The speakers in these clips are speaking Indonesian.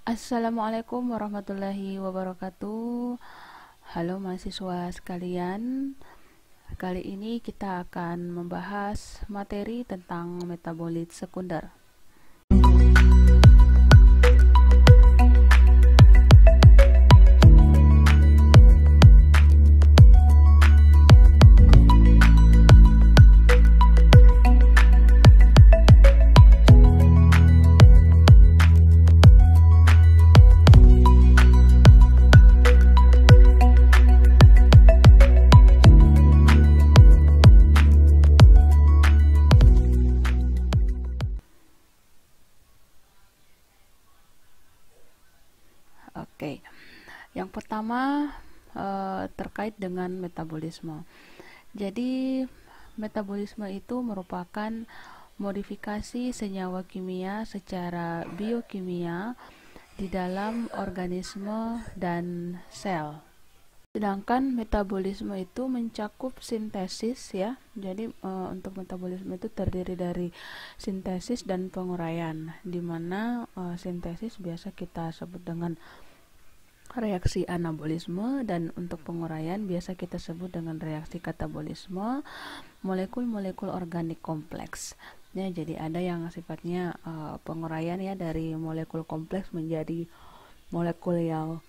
Assalamualaikum warahmatullahi wabarakatuh. Halo mahasiswa sekalian. Kali ini kita akan membahas materi tentang metabolit sekunder. Oke, yang pertama terkait dengan metabolisme. Jadi, metabolisme itu merupakan modifikasi senyawa kimia secara biokimia di dalam organisme dan sel. Sedangkan metabolisme itu mencakup sintesis ya. Jadi untuk metabolisme itu terdiri dari sintesis dan penguraian, di mana sintesis biasa kita sebut dengan reaksi anabolisme, dan untuk penguraian biasa kita sebut dengan reaksi katabolisme molekul-molekul organik kompleks. Ya, jadi ada yang sifatnya penguraian ya, dari molekul kompleks menjadi molekul yang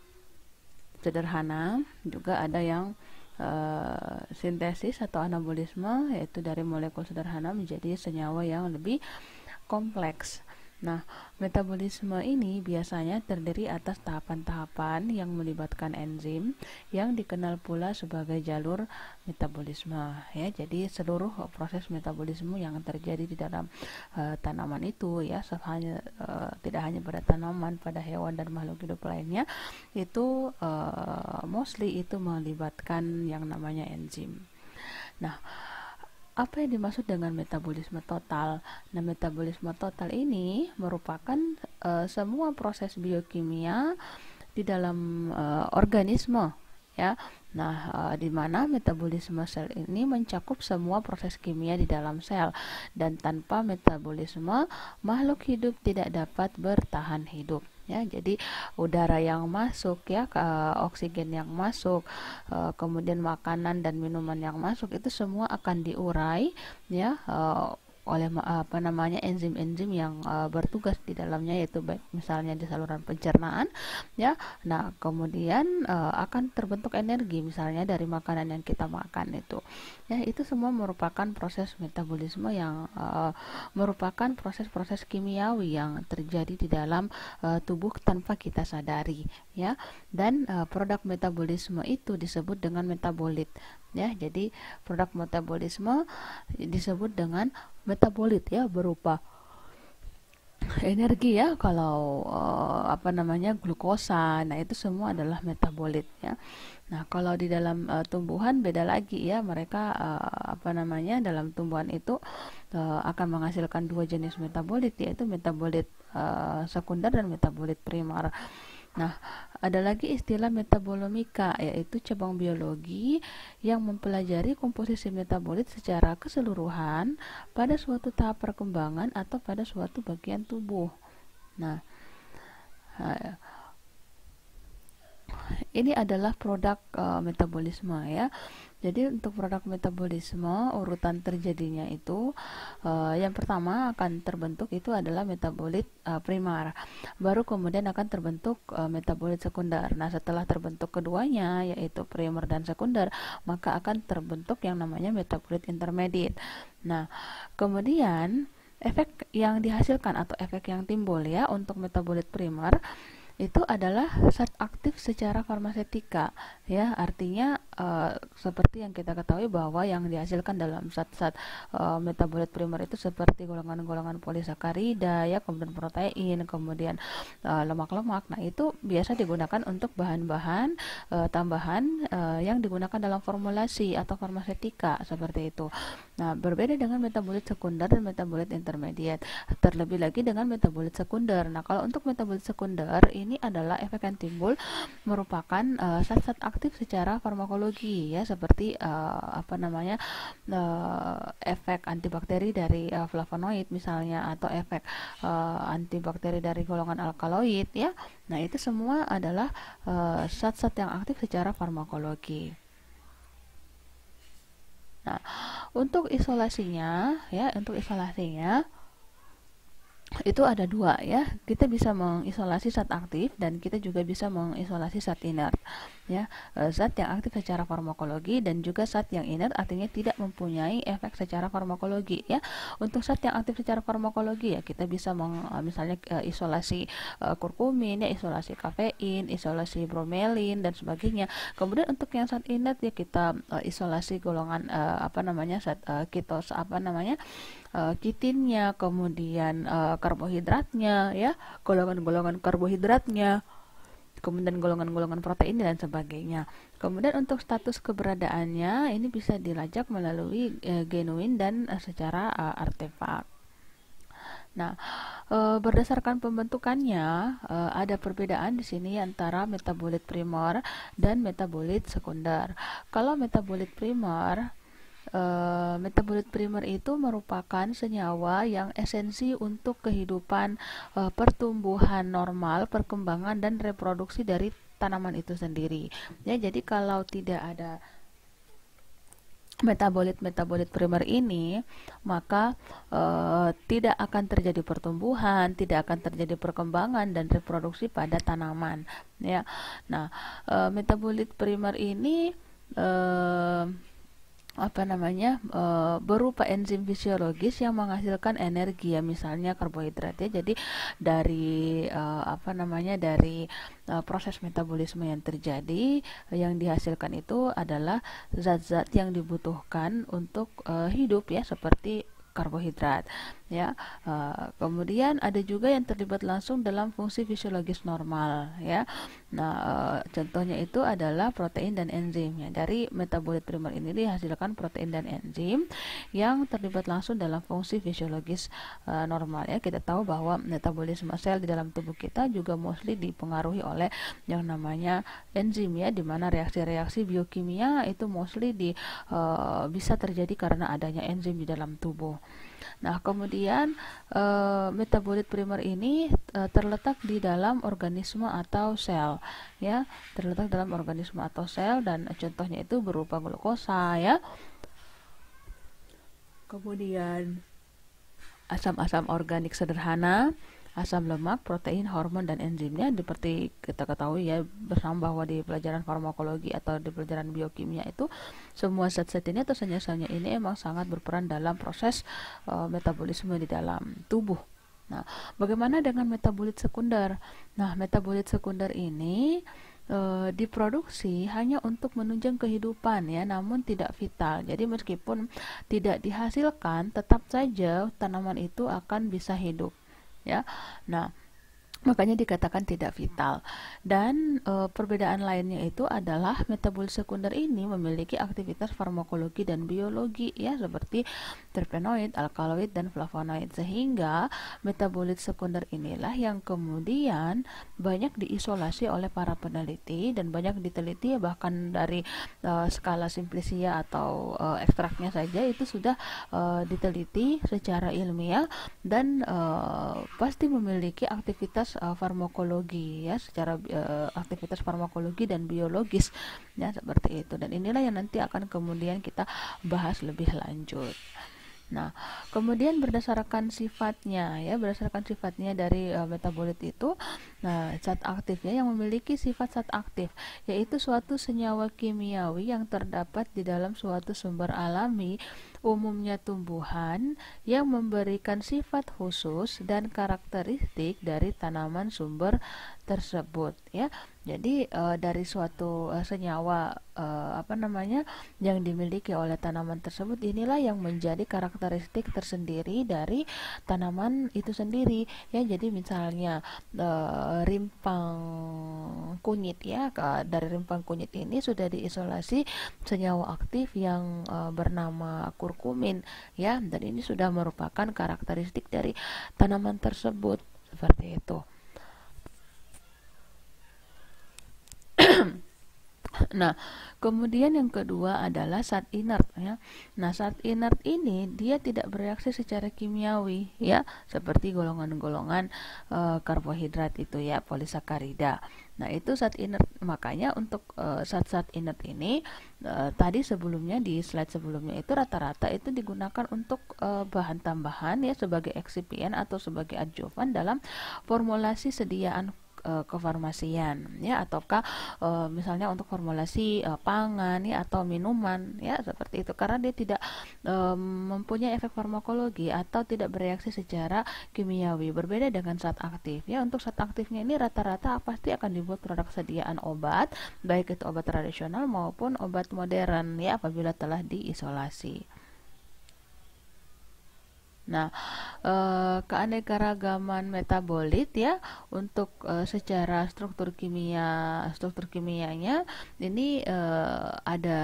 sederhana. Juga ada yang sintesis atau anabolisme, yaitu dari molekul sederhana menjadi senyawa yang lebih kompleks. Nah, metabolisme ini biasanya terdiri atas tahapan-tahapan yang melibatkan enzim yang dikenal pula sebagai jalur metabolisme ya. Jadi seluruh proses metabolisme yang terjadi di dalam tanaman itu ya, tidak hanya pada tanaman, pada hewan dan makhluk hidup lainnya, itu mostly itu melibatkan yang namanya enzim. Nah, apa yang dimaksud dengan metabolisme total? Nah, metabolisme total ini merupakan semua proses biokimia di dalam organisme ya. Nah, di mana metabolisme sel ini mencakup semua proses kimia di dalam sel, dan tanpa metabolisme makhluk hidup tidak dapat bertahan hidup. Ya, jadi udara yang masuk ya, oksigen yang masuk, kemudian makanan dan minuman yang masuk, itu semua akan diurai ya oleh enzim-enzim yang bertugas di dalamnya, yaitu baik misalnya di saluran pencernaan ya. Nah, kemudian akan terbentuk energi misalnya dari makanan yang kita makan itu ya. Itu semua merupakan proses metabolisme yang merupakan proses-proses kimiawi yang terjadi di dalam tubuh tanpa kita sadari ya. Dan produk metabolisme itu disebut dengan metabolit ya. Jadi produk metabolisme disebut dengan metabolit ya, berupa energi ya. Kalau glukosa, nah itu semua adalah metabolit ya. Nah, kalau di dalam tumbuhan beda lagi ya. Mereka dalam tumbuhan itu akan menghasilkan dua jenis metabolit, yaitu metabolit sekunder dan metabolit primer. Nah, ada lagi istilah metabolomika, yaitu cabang biologi yang mempelajari komposisi metabolit secara keseluruhan pada suatu tahap perkembangan atau pada suatu bagian tubuh. Nah, ini adalah produk metabolisme ya. Jadi untuk produk metabolisme, urutan terjadinya itu yang pertama akan terbentuk itu adalah metabolit primer, baru kemudian akan terbentuk metabolit sekunder. Nah, setelah terbentuk keduanya, yaitu primer dan sekunder, maka akan terbentuk yang namanya metabolit intermediate. Nah, kemudian efek yang dihasilkan atau efek yang timbul ya untuk metabolit primer itu adalah zat aktif secara farmasetika ya. Artinya seperti yang kita ketahui bahwa yang dihasilkan dalam zat-zat metabolit primer itu seperti golongan-golongan polisakarida ya, kemudian protein, kemudian lemak-lemak. Nah, itu biasa digunakan untuk bahan-bahan tambahan yang digunakan dalam formulasi atau farmasetika seperti itu. Nah, berbeda dengan metabolit sekunder dan metabolit intermediate. Terlebih lagi dengan metabolit sekunder. Nah, kalau untuk metabolit sekunder ini adalah efek yang timbul merupakan zat-zat aktif secara farmakologi farmakologi ya, seperti efek antibakteri dari flavonoid misalnya, atau efek antibakteri dari golongan alkaloid ya. Nah, itu semua adalah zat-zat yang aktif secara farmakologi. Nah, untuk isolasinya itu ada dua ya. Kita bisa mengisolasi zat aktif dan kita juga bisa mengisolasi zat inert ya. Zat yang aktif secara farmakologi dan juga zat yang inert artinya tidak mempunyai efek secara farmakologi ya. Untuk zat yang aktif secara farmakologi ya kita bisa misalnya isolasi kurkumin ya, isolasi kafein, isolasi bromelin dan sebagainya. Kemudian untuk yang zat inert ya kita isolasi golongan zat kitinnya, kemudian karbohidratnya ya, golongan-golongan karbohidratnya, kemudian golongan-golongan protein dan sebagainya. Kemudian untuk status keberadaannya ini bisa dilacak melalui genuin dan secara artefak. Nah, berdasarkan pembentukannya ada perbedaan di sini antara metabolit primer dan metabolit sekunder. Kalau metabolit primer itu merupakan senyawa yang esensi untuk kehidupan pertumbuhan normal, perkembangan dan reproduksi dari tanaman itu sendiri. Ya, jadi kalau tidak ada metabolit primer ini, maka tidak akan terjadi pertumbuhan, tidak akan terjadi perkembangan dan reproduksi pada tanaman. Ya, nah metabolit primer ini berupa enzim fisiologis yang menghasilkan energi ya, misalnya karbohidrat ya. Jadi dari proses metabolisme yang terjadi, yang dihasilkan itu adalah zat-zat yang dibutuhkan untuk hidup ya, seperti karbohidrat ya. Kemudian ada juga yang terlibat langsung dalam fungsi fisiologis normal ya. Nah, contohnya itu adalah protein dan enzim ya. Dari metabolit primer ini dihasilkan protein dan enzim yang terlibat langsung dalam fungsi fisiologis normal ya. Kita tahu bahwa metabolisme sel di dalam tubuh kita juga mostly dipengaruhi oleh yang namanya enzim ya, di mana reaksi-reaksi biokimia itu mostly bisa terjadi karena adanya enzim di dalam tubuh. Nah, kemudian metabolit primer ini terletak di dalam organisme atau sel ya, terletak dalam organisme atau sel, dan contohnya itu berupa glukosa ya. Kemudian asam-asam organik sederhana, asam lemak, protein, hormon, dan enzimnya. Seperti kita ketahui ya bersama bahwa di pelajaran farmakologi atau di pelajaran biokimia itu semua zat-zat ini atau sel-selnya ini emang sangat berperan dalam proses metabolisme di dalam tubuh. Nah, bagaimana dengan metabolit sekunder? Nah, metabolit sekunder ini diproduksi hanya untuk menunjang kehidupan ya, namun tidak vital. Jadi meskipun tidak dihasilkan, tetap saja tanaman itu akan bisa hidup ya. Nah, makanya dikatakan tidak vital. Dan perbedaan lainnya itu adalah metabolit sekunder ini memiliki aktivitas farmakologi dan biologi ya, seperti terpenoid, alkaloid, dan flavonoid, sehingga metabolit sekunder inilah yang kemudian banyak diisolasi oleh para peneliti dan banyak diteliti ya, bahkan dari skala simplicia atau ekstraknya saja itu sudah diteliti secara ilmiah dan pasti memiliki aktivitas farmakologi ya, secara aktivitas farmakologi dan biologis ya, seperti itu. Dan inilah yang nanti akan kemudian kita bahas lebih lanjut. Nah, kemudian berdasarkan sifatnya dari metabolit itu, nah zat aktifnya yang memiliki sifat zat aktif yaitu suatu senyawa kimiawi yang terdapat di dalam suatu sumber alami, umumnya tumbuhan, yang memberikan sifat khusus dan karakteristik dari tanaman sumber tersebut ya. Jadi dari suatu senyawa yang dimiliki oleh tanaman tersebut, inilah yang menjadi karakteristik tersendiri dari tanaman itu sendiri ya. Jadi misalnya rimpang kunyit ya, dari rimpang kunyit ini sudah diisolasi senyawa aktif yang bernama kurkumin ya, dan ini sudah merupakan karakteristik dari tanaman tersebut, seperti itu. Nah, kemudian yang kedua adalah zat inert ya. Nah, zat inert ini dia tidak bereaksi secara kimiawi ya, seperti golongan-golongan karbohidrat itu ya, polisakarida. Nah, itu zat inert. Makanya untuk zat-zat inert ini tadi sebelumnya di slide sebelumnya itu rata-rata itu digunakan untuk bahan tambahan ya, sebagai eksipien atau sebagai adjuvan dalam formulasi sediaan kefarmasian ya, ataukah misalnya untuk formulasi pangan ya atau minuman ya, seperti itu, karena dia tidak mempunyai efek farmakologi atau tidak bereaksi secara kimiawi, berbeda dengan zat aktif ya. Untuk zat aktifnya ini rata-rata pasti akan dibuat produk sediaan obat, baik itu obat tradisional maupun obat modern ya, apabila telah diisolasi. Nah, keanekaragaman metabolit ya, untuk secara struktur kimianya ini ada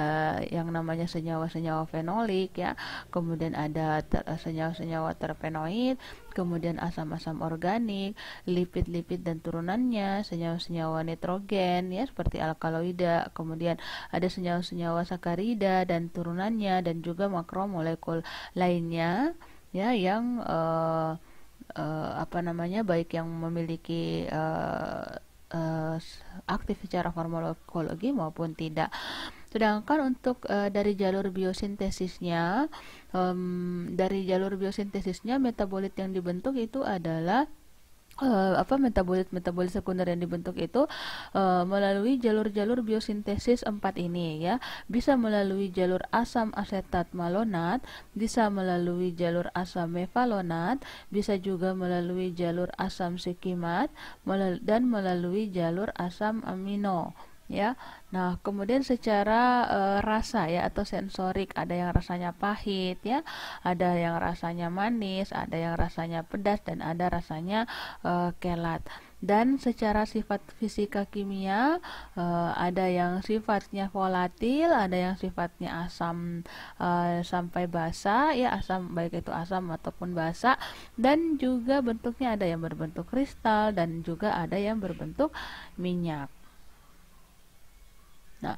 yang namanya senyawa-senyawa fenolik ya, kemudian ada senyawa-senyawa terpenoid, kemudian asam-asam organik, lipid-lipid dan turunannya, senyawa-senyawa nitrogen ya seperti alkaloida, kemudian ada senyawa-senyawa sakarida dan turunannya, dan juga makromolekul lainnya ya, yang baik yang memiliki aktif secara farmakologi maupun tidak. Sedangkan untuk dari jalur biosintesisnya metabolit yang dibentuk itu adalah metabolit sekunder yang dibentuk itu melalui jalur-jalur biosintesis 4 ini ya. Bisa melalui jalur asam asetat malonat, bisa melalui jalur asam mevalonat, bisa juga melalui jalur asam sikimat, dan melalui jalur asam amino ya. Nah, kemudian secara rasa ya atau sensorik, ada yang rasanya pahit ya, ada yang rasanya manis, ada yang rasanya pedas, dan ada rasanya kelat. Dan secara sifat fisika kimia ada yang sifatnya volatil, ada yang sifatnya asam sampai basa ya, asam baik itu asam ataupun basa, dan juga bentuknya ada yang berbentuk kristal dan juga ada yang berbentuk minyak. Nah,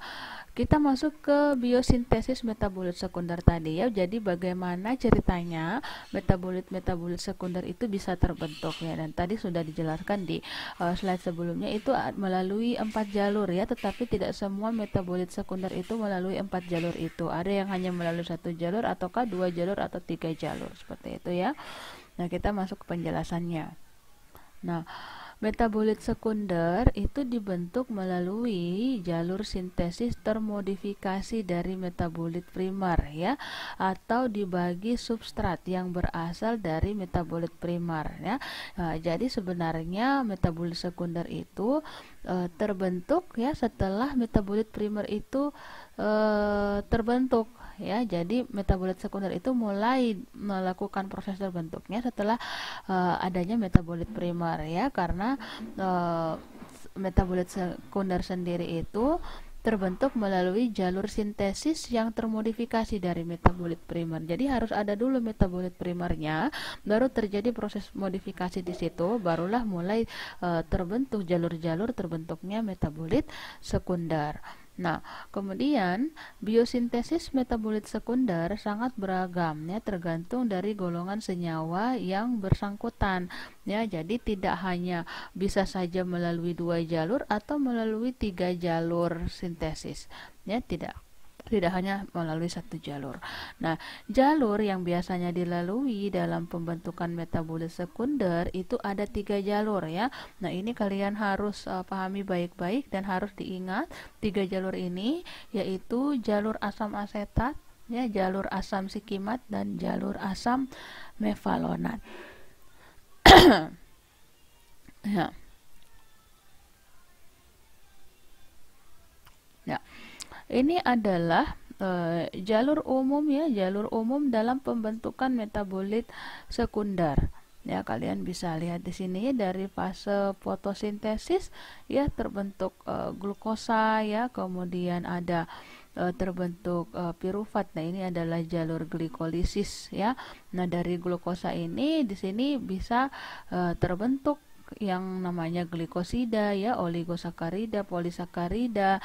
kita masuk ke biosintesis metabolit sekunder tadi ya. Jadi bagaimana ceritanya metabolit-metabolit sekunder itu bisa terbentuk ya. Dan tadi sudah dijelaskan di slide sebelumnya, itu melalui 4 jalur ya. Tetapi tidak semua metabolit sekunder itu melalui 4 jalur itu. Ada yang hanya melalui 1 jalur, ataukah 2 jalur atau 3 jalur, seperti itu ya. Nah, kita masuk ke penjelasannya. Nah, metabolit sekunder itu dibentuk melalui jalur sintesis termodifikasi dari metabolit primer ya, atau dibagi substrat yang berasal dari metabolit primer ya. Jadi sebenarnya metabolit sekunder itu terbentuk ya setelah metabolit primer itu terbentuk ya. Jadi metabolit sekunder itu mulai melakukan proses terbentuknya setelah adanya metabolit primer ya, karena metabolit sekunder sendiri itu terbentuk melalui jalur sintesis yang termodifikasi dari metabolit primer. Jadi harus ada dulu metabolit primernya, baru terjadi proses modifikasi di situ, barulah mulai terbentuk jalur-jalur terbentuknya metabolit sekunder. Nah, kemudian biosintesis metabolit sekunder sangat beragam ya, tergantung dari golongan senyawa yang bersangkutan ya. Jadi tidak hanya bisa saja melalui 2 jalur atau melalui 3 jalur sintesis ya, tidak hanya melalui 1 jalur. Nah, jalur yang biasanya dilalui dalam pembentukan metabolit sekunder itu ada 3 jalur ya. Nah, ini kalian harus pahami baik-baik dan harus diingat 3 jalur ini, yaitu jalur asam asetat ya, jalur asam sikimat, dan jalur asam mevalonat. Ya. Ya. Ini adalah jalur umum ya, jalur umum dalam pembentukan metabolit sekunder. Ya, kalian bisa lihat di sini dari fase fotosintesis ya, terbentuk glukosa ya, kemudian ada terbentuk pirufat. Nah, ini adalah jalur glikolisis ya. Nah, dari glukosa ini di sini bisa terbentuk yang namanya glikosida ya, oligosakarida, polisakarida,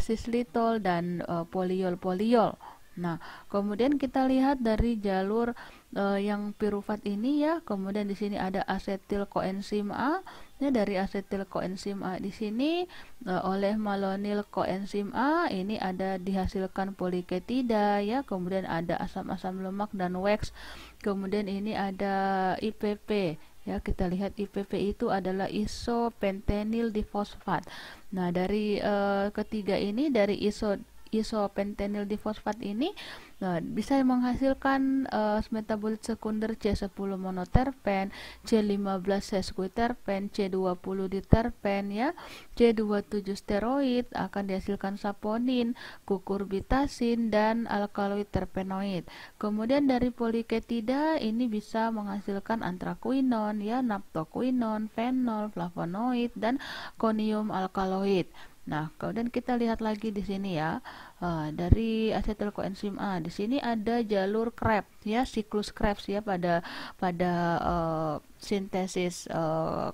sislitol dan poliol. Nah, kemudian kita lihat dari jalur yang piruvat ini ya, kemudian di sini ada asetil koenzim A. Ya, dari asetil koenzim A di sini oleh malonil koenzim A ini ada dihasilkan poliketida ya, kemudian ada asam-asam lemak dan wax. Kemudian ini ada IPP. Ya, kita lihat IPP itu adalah isopentenyl difosfat. Nah, dari ketiga ini dari isopentenyl difosfat ini bisa menghasilkan metabolit sekunder C10 monoterpen, C15 sesquiterpen, C20 diterpen ya, C27 steroid akan dihasilkan saponin, kukurbitasin dan alkaloid terpenoid. Kemudian dari poliketida ini bisa menghasilkan antraquinon ya, naptoquinon, fenol, flavonoid dan konium alkaloid. Nah, kemudian kita lihat lagi di sini ya, dari asetil koenzim A. Di sini ada jalur Krebs ya, siklus Krebs ya, pada sintesis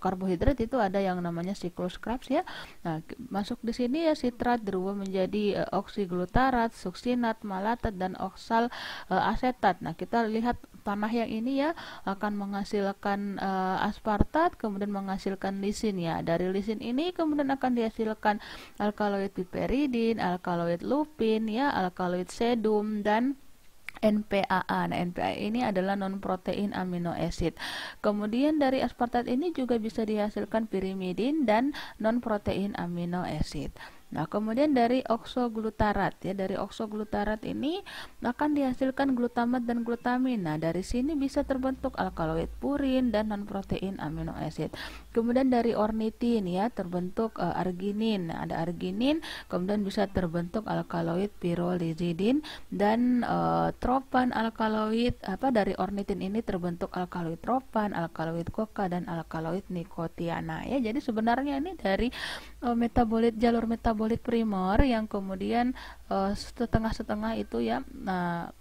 karbohidrat itu ada yang namanya siklus Krebs ya. Nah, masuk di sini ya sitrat berubah menjadi oksiglutarat, suksinat, malatat dan oksal asetat. Nah, kita lihat tanah yang ini ya akan menghasilkan aspartat, kemudian menghasilkan lisin ya. Dari lisin ini kemudian akan dihasilkan alkaloid piperidin, alkaloid lupin ya, alkaloid sedum dan NPAA. Nah, NPAA ini adalah non protein amino acid. Kemudian dari aspartat ini juga bisa dihasilkan pirimidin dan non protein amino acid. Nah, kemudian dari oksoglutarat ya, dari oksoglutarat ini akan dihasilkan glutamat dan glutamin. Nah, dari sini bisa terbentuk alkaloid purin dan non protein amino acid. Kemudian dari ornitin ya terbentuk arginin. Nah, ada arginin, kemudian bisa terbentuk alkaloid pyrrolizidin dan tropan alkaloid dari ornitin ini terbentuk alkaloid tropan, alkaloid coca dan alkaloid nikotiana ya. Jadi sebenarnya ini dari jalur metabolit primer yang kemudian setengah-setengah itu ya,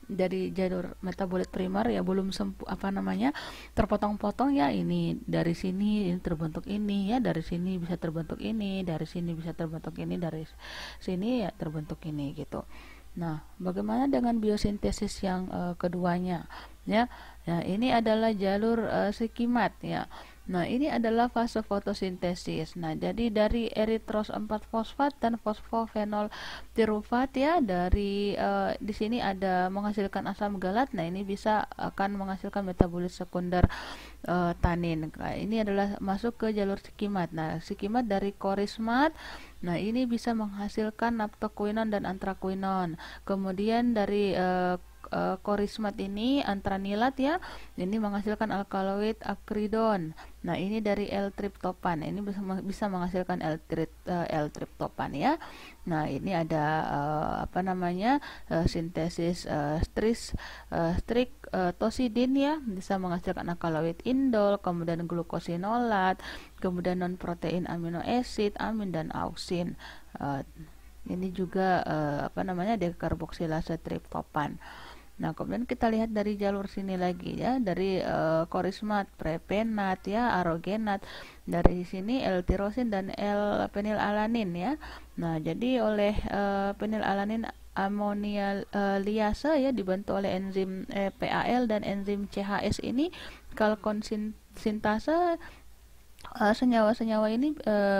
dari jalur metabolit primer ya belum terpotong-potong ya, ini dari sini ini terbentuk ini ya, dari sini bisa terbentuk ini, dari sini bisa terbentuk ini, dari sini ya terbentuk ini gitu. Nah, bagaimana dengan biosintesis yang keduanya ya? Nah, ini adalah jalur skimat ya. Nah, ini adalah fase fotosintesis. Nah, jadi dari eritros 4 fosfat dan fosfofenol piruvat ya, dari di sini ada menghasilkan asam galat. Nah, ini akan menghasilkan metabolit sekunder tanin. Nah, ini adalah masuk ke jalur skimat. Nah, skimat dari korismat. Nah, ini bisa menghasilkan naptoquinon dan antraquinon. Kemudian dari korismat ini antranilat ya, ini menghasilkan alkaloid akridon. Nah, ini dari L-triptopan, ini bisa menghasilkan L-triptopan ya. Nah, ini ada sintesis striktosidin ya, bisa menghasilkan alkaloid indol, kemudian glukosinolat, kemudian non protein amino acid, amin dan auksin. Ini juga dekarboksilase triptopan. Nah, kemudian kita lihat dari jalur sini lagi ya, dari korismat, prepenat ya, arogenat. Dari sini L-tirosin dan L-penilalanin ya. Nah, jadi oleh penilalanin amonia liase ya dibantu oleh enzim PAL dan enzim CHS ini kalkon sintase. Senyawa-senyawa ini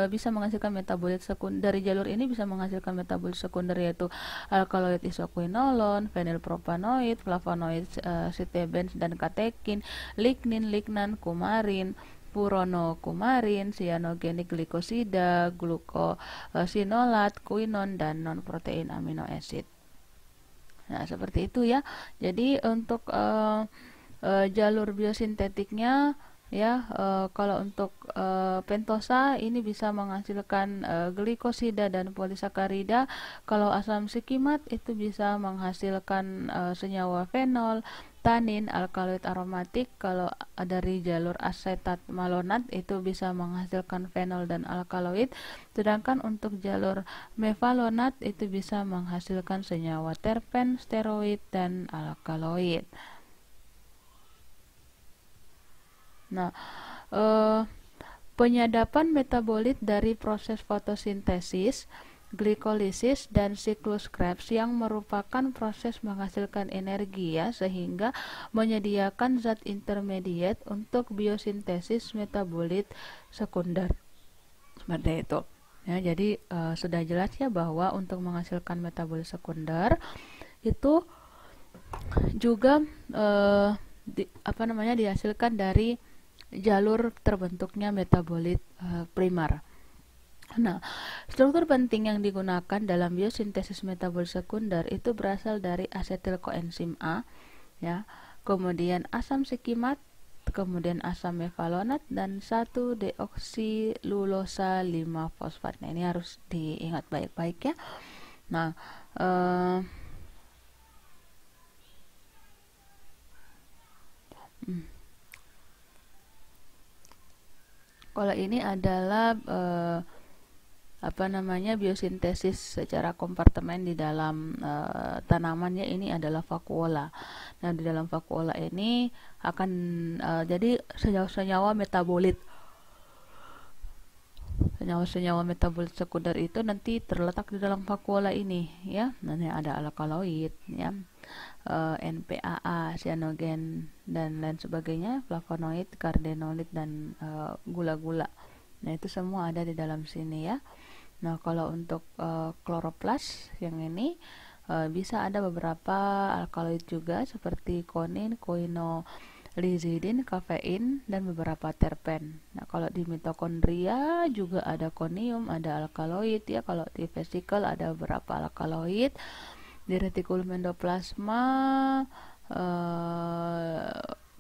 bisa menghasilkan metabolit sekunder. Dari jalur ini bisa menghasilkan metabolit sekunder yaitu alkaloid isoquinolon, fenilpropanoid, flavonoid, sitebens dan katekin, lignin, lignan, kumarin, puronokumarin, cyanogenik glikosida, glukosinolat, quinon dan non protein amino acid. Nah, seperti itu ya. Jadi untuk jalur biosintetiknya ya, kalau untuk pentosa ini bisa menghasilkan glikosida dan polisakarida. Kalau asam skimat itu bisa menghasilkan senyawa fenol, tanin, alkaloid aromatik. Kalau dari jalur asetat malonat itu bisa menghasilkan fenol dan alkaloid. Sedangkan untuk jalur mevalonat itu bisa menghasilkan senyawa terpen, steroid dan alkaloid. Nah, Penyadapan metabolit dari proses fotosintesis, glikolisis, dan siklus Krebs yang merupakan proses menghasilkan energi ya, sehingga menyediakan zat intermediate untuk biosintesis metabolit sekunder. Seperti itu. Ya, jadi sudah jelas ya bahwa untuk menghasilkan metabolit sekunder itu juga dihasilkan dari jalur terbentuknya metabolit primer. Nah, struktur penting yang digunakan dalam biosintesis metabolit sekunder itu berasal dari asetil koenzim A, ya, kemudian asam sikimat, kemudian asam mevalonat, dan 1-deoksilulosa 5-fosfat. Nah, ini harus diingat baik-baik ya. Nah, kalau ini adalah biosintesis secara kompartemen di dalam tanamannya, ini adalah vakuola. Nah, di dalam vakuola ini akan jadi senyawa-senyawa metabolit. Senyawa-senyawa metabolit sekunder itu nanti terletak di dalam vakuola ini ya. Nanti ada alkaloid ya, NPAA, cyanogen dan lain sebagainya, flavonoid, cardenolid dan gula-gula. Nah, itu semua ada di dalam sini ya. Nah, kalau untuk kloroplas yang ini bisa ada beberapa alkaloid juga seperti konin, koinolizidin, kafein, dan beberapa terpen. Nah, kalau di mitokondria juga ada konium, ada alkaloid ya. Kalau di vesikel ada beberapa alkaloid. Di retikulum endoplasma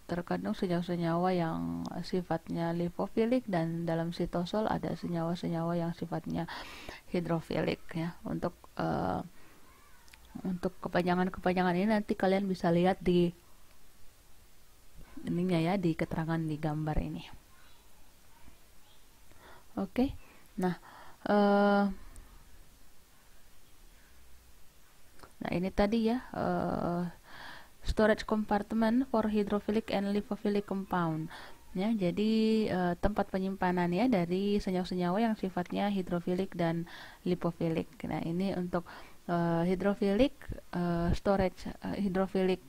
terkandung senyawa-senyawa yang sifatnya lipofilik, dan dalam sitosol ada senyawa-senyawa yang sifatnya hidrofilik ya. Untuk kepanjangan-kepanjangan ini nanti kalian bisa lihat di ininya ya, di keterangan di gambar ini. Oke. Nah, ini tadi ya storage compartment for hydrophilic and lipophilic compound ya. Jadi tempat penyimpanan ya dari senyawa-senyawa yang sifatnya hidrofilik dan lipofilik. Nah, ini untuk hidrofilik storage hidrofilik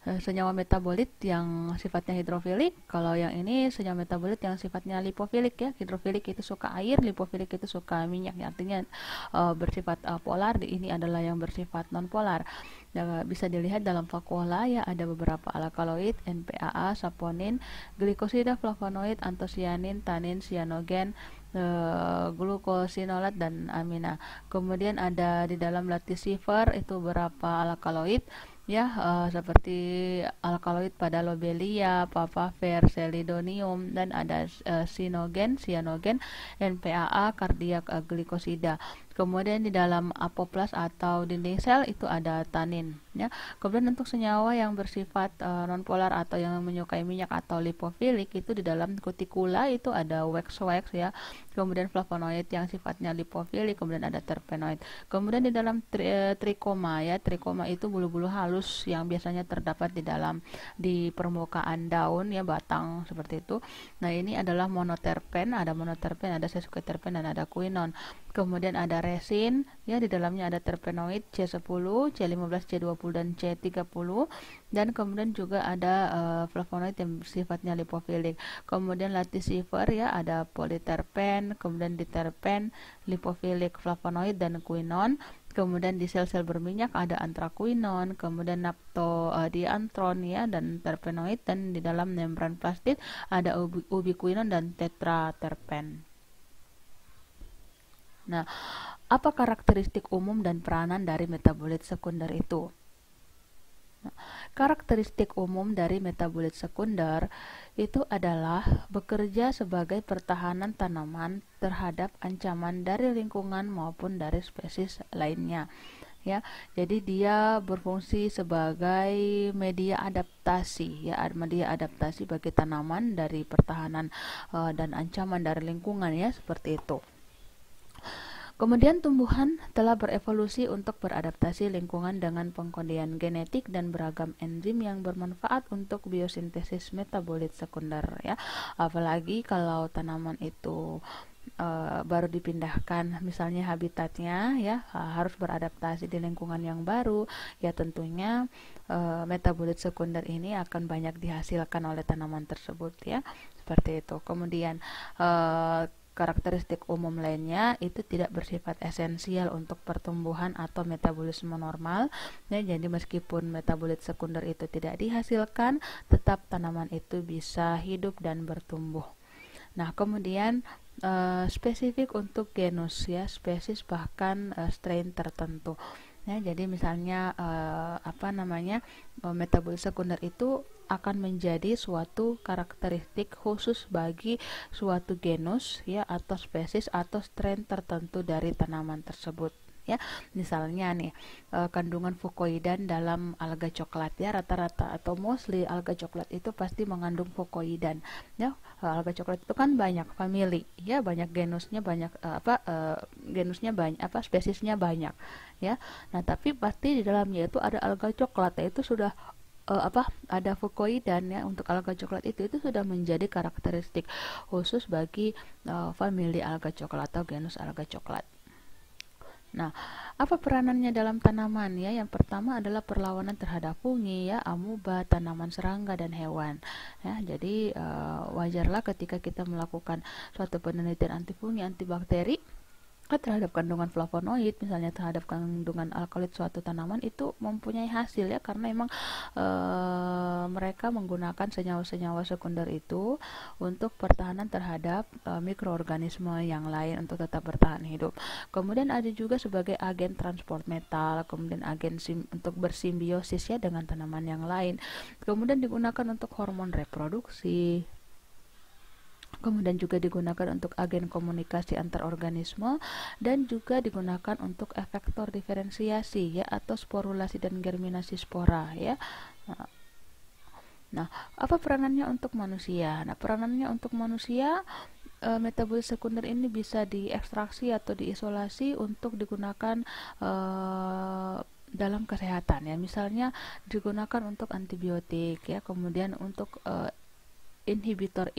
senyawa metabolit yang sifatnya hidrofilik. Kalau yang ini senyawa metabolit yang sifatnya lipofilik ya. Hidrofilik itu suka air, lipofilik itu suka minyak ya. Artinya bersifat polar. Ini adalah yang bersifat non polar. Bisa dilihat dalam vakuola ya, ada beberapa alkaloid, NPAA, saponin, glikosida, flavonoid, antosianin, tanin, cyanogen, glukosinolat, dan amina. Kemudian ada di dalam lattice itu beberapa alkaloid ya, seperti alkaloid pada lobelia, papaver, selidonium, dan ada cyanogen, NPAA, kardiak glikosida. Kemudian di dalam apoplas atau dinding sel itu ada tanin ya. Kemudian untuk senyawa yang bersifat nonpolar atau yang menyukai minyak atau lipofilik itu di dalam kutikula itu ada wax ya. Kemudian flavonoid yang sifatnya lipofilik, kemudian ada terpenoid. Kemudian di dalam trikoma ya, trikoma itu bulu-bulu halus yang biasanya terdapat di permukaan daun ya, batang seperti itu. Nah, ini adalah monoterpen, ada sesuketerpen, dan ada quinon. Kemudian ada resin ya, di dalamnya ada terpenoid C10, C15, C20, dan C30, dan kemudian juga ada flavonoid yang sifatnya lipofilik. Kemudian laticifer ya, ada politerpen, kemudian diterpen, lipofilik, flavonoid, dan quinon. Kemudian di sel-sel berminyak ada antraquinon, kemudian naptodiantron ya, dan terpenoid, dan di dalam membran plastid ada ubiquinon dan tetraterpen. Nah, apa karakteristik umum dan peranan dari metabolit sekunder itu? Nah, karakteristik umum dari metabolit sekunder itu adalah bekerja sebagai pertahanan tanaman terhadap ancaman dari lingkungan maupun dari spesies lainnya. Ya, jadi dia berfungsi sebagai media adaptasi ya, media adaptasi bagi tanaman dari pertahanan dan ancaman dari lingkungan ya, seperti itu. Kemudian tumbuhan telah berevolusi untuk beradaptasi lingkungan dengan pengkodean genetik dan beragam enzim yang bermanfaat untuk biosintesis metabolit sekunder ya. Apalagi kalau tanaman itu baru dipindahkan misalnya habitatnya ya, harus beradaptasi di lingkungan yang baru ya, tentunya metabolit sekunder ini akan banyak dihasilkan oleh tanaman tersebut ya, seperti itu. Kemudian karakteristik umum lainnya itu tidak bersifat esensial untuk pertumbuhan atau metabolisme normal ya, jadi meskipun metabolit sekunder itu tidak dihasilkan, tetap tanaman itu bisa hidup dan bertumbuh. Nah, kemudian spesifik untuk genus ya, spesies bahkan strain tertentu. Ya, jadi misalnya metabolit sekunder itu akan menjadi suatu karakteristik khusus bagi suatu genus ya, atau spesies atau strain tertentu dari tanaman tersebut. Ya, misalnya nih kandungan fukoidan dalam alga coklat ya, rata-rata atau mostly alga coklat itu pasti mengandung fukoidan ya. Alga coklat itu kan banyak famili ya, banyak genusnya, banyak genusnya banyak, spesiesnya banyak ya. Nah, tapi pasti di dalamnya itu ada alga coklat ya, itu sudah ada fukoidan ya. Untuk alga coklat itu sudah menjadi karakteristik khusus bagi famili alga coklat atau genus alga coklat. Nah, apa peranannya dalam tanaman ya? Yang pertama adalah perlawanan terhadap fungi ya, amuba, tanaman serangga dan hewan. Ya, jadi wajarlah ketika kita melakukan suatu penelitian anti fungi, anti bakteri terhadap kandungan flavonoid, misalnya terhadap kandungan alkaloid suatu tanaman, itu mempunyai hasil ya, karena memang mereka menggunakan senyawa-senyawa sekunder itu untuk pertahanan terhadap mikroorganisme yang lain untuk tetap bertahan hidup. Kemudian ada juga sebagai agen transport metal, kemudian agen untuk bersimbiosis ya dengan tanaman yang lain. Kemudian digunakan untuk hormon reproduksi. Kemudian juga digunakan untuk agen komunikasi antar organisme, dan juga digunakan untuk efektor diferensiasi ya, atau sporulasi dan germinasi spora ya. Nah, apa peranannya untuk manusia? Nah, peranannya untuk manusia, metabolit sekunder ini bisa diekstraksi atau diisolasi untuk digunakan dalam kesehatan ya. Misalnya digunakan untuk antibiotik ya, kemudian untuk inhibitor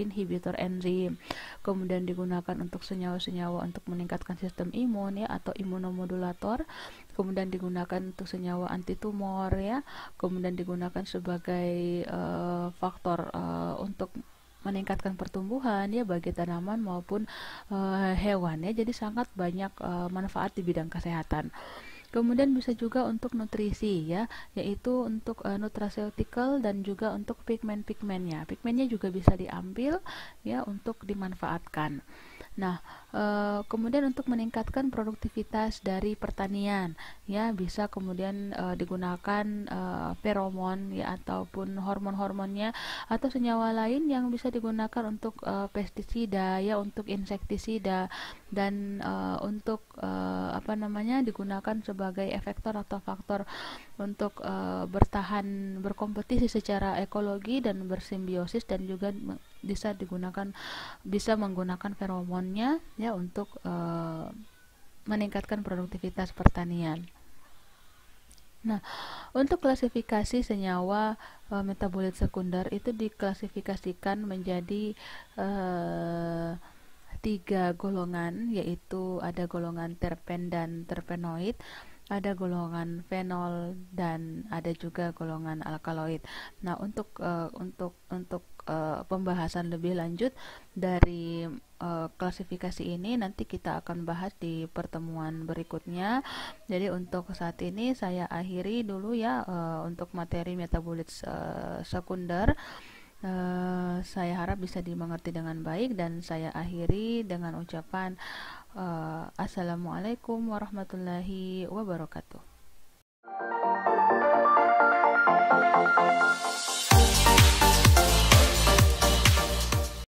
enzim, kemudian digunakan untuk senyawa-senyawa untuk meningkatkan sistem imun ya, atau imunomodulator, kemudian digunakan untuk senyawa antitumor ya, kemudian digunakan sebagai faktor untuk meningkatkan pertumbuhan ya, bagi tanaman maupun hewan ya. Jadi sangat banyak manfaat di bidang kesehatan. Kemudian bisa juga untuk nutrisi ya, yaitu untuk nutraceutical dan juga untuk pigmen-pigmennya. Pigmennya juga bisa diambil ya untuk dimanfaatkan. Nah, kemudian untuk meningkatkan produktivitas dari pertanian ya, bisa kemudian digunakan feromon ya, ataupun hormon-hormonnya atau senyawa lain yang bisa digunakan untuk pestisida ya, untuk insektisida, dan untuk digunakan sebagai efektor atau faktor untuk berkompetisi secara ekologi dan bersimbiosis, dan juga bisa menggunakan feromonnya ya untuk meningkatkan produktivitas pertanian. Nah, untuk klasifikasi senyawa metabolit sekunder itu diklasifikasikan menjadi 3 golongan, yaitu ada golongan terpen dan terpenoid, ada golongan fenol, dan ada juga golongan alkaloid. Nah, untuk pembahasan lebih lanjut dari klasifikasi ini nanti kita akan bahas di pertemuan berikutnya. Jadi untuk saat ini saya akhiri dulu ya untuk materi metabolit sekunder. Saya harap bisa dimengerti dengan baik, dan saya akhiri dengan ucapan Assalamualaikum warahmatullahi wabarakatuh.